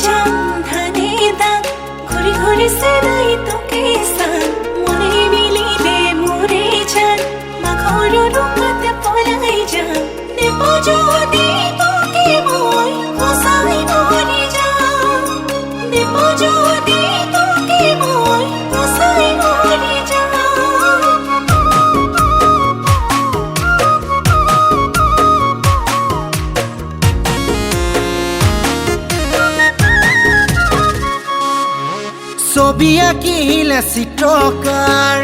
যাম ধানে দাগ ঘুরি ঘুরি সেলাই তোকে সান মনে মিলিলে মোরে যান মাখর রূপতে পলাই যান নেব যদি তোকে মই খসাই মরি যাম নেব যদি তোকে মই খসাই মরি যাম ছবি আঁকিলে চিত্ৰকাৰ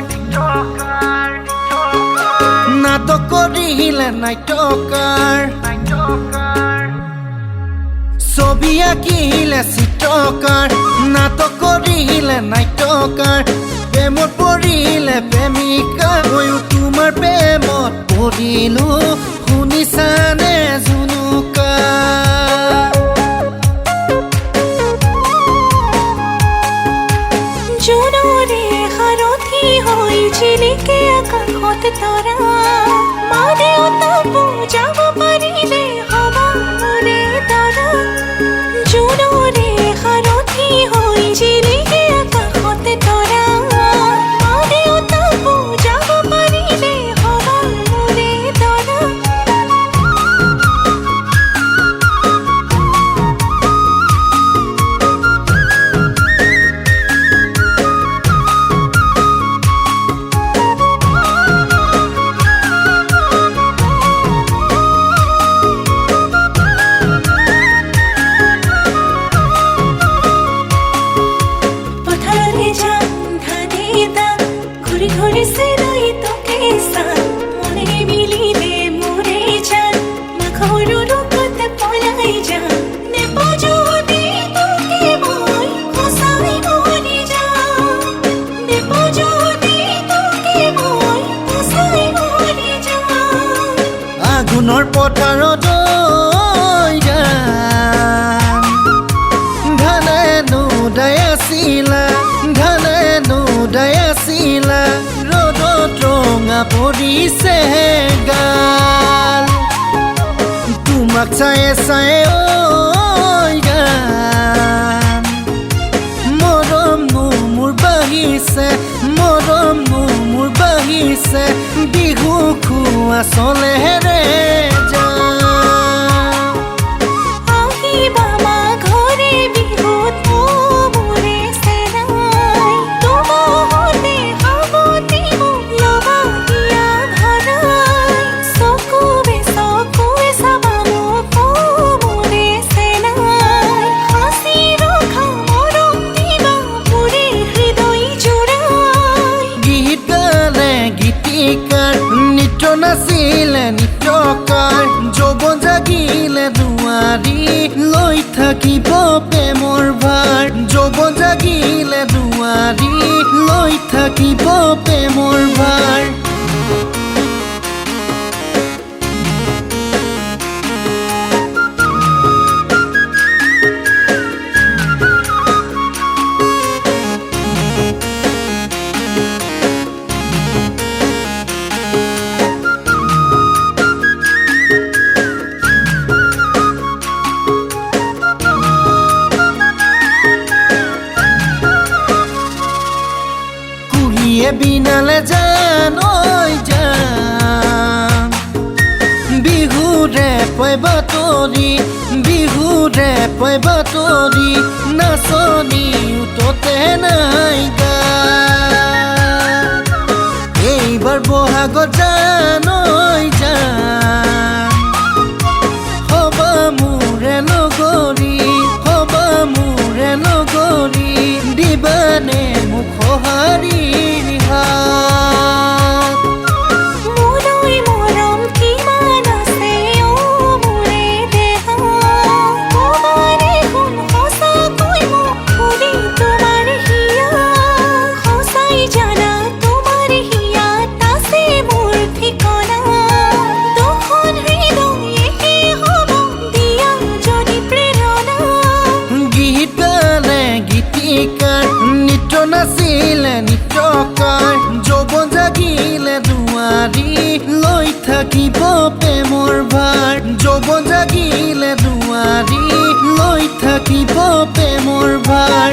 নাটক কৰিলে নাট্যকাৰ ছবি আঁকিলে চিত্ৰকাৰ নাটক কৰিলে নাট্যকাৰ প্ৰেমত পৰিলে প্ৰেমিকা ময়ো তোমাৰ প্ৰেমত পৰিলো শুনিছানে জুনুকা জোনৰে সাৰথি হৈ জিলিকে আকাশত তৰা মা দেউতা বুজাব পাৰিলে হ'ব মোৰে তৰা জোনৰে সাৰথি হৈ জিলিকে আকাশত তৰা মা দেউতা বুজাব পাৰিলে হ'ব মোৰে তৰা ঘুরি ঘুরি সেলাই তোকে সান মনে মিলিলে মোরে যান মাখর রূপতে পলাই যান নেব যদি তোকে মই খসাই মরি যাম নেব যদি তোকে মই খসাই মরি যাম আগুনৰ পথাৰত ধানে নোদাই আছিলা ধানে নোদাই আছিলা ৰ'দত ৰঙা পৰিছে গাল তোমাক চায়ে চায়ে গান মৰম মোৰ বাঢ়িছে মৰম মোৰ বাঢ়িছে বিহু খোৱা চলেৰে নৃত্য নাচিলে নৃত্যকাৰ যৌৱন জাগিলে দুৱাৰী লৈ থাকিব প্ৰেমৰ ভাৰ যৌৱন জাগিলে দুৱাৰী লৈ থাকিব প্ৰেমৰ ভাৰ বিনালে জান যাম বিহুৰে পয় বাতৰি বিহুৰে পয় বাতৰি নাচনি উঠতে নাই গা এইবাৰ বহাগত জান যাম হবা মোৰে নগৰী হবা মোৰে নগৰী দিবানে মোক সঁহাৰি মোলৈ মৰম কিমান আছে মোৰে দেহা কবাৰে শুন সঁচাকৈ মোক খুলি তোমাৰ হিয়া সঁচাই জানা তোমাৰ হিয়াত আছে মোৰ ঠিকনা দুখন হৃদয়ে হ'ব দিয়া যদি প্ৰেৰণা গীত গালে গীতিকাৰ নৃত্য নাচিলে নৃত্যকাৰ যৌৱন জাগিলে দুৱাৰী লৈ থাকিব প্ৰেমৰ ভাৰ যৌৱন জাগিলে দুৱাৰী লৈ থাকিব থাকিব প্ৰেমৰ ভাৰ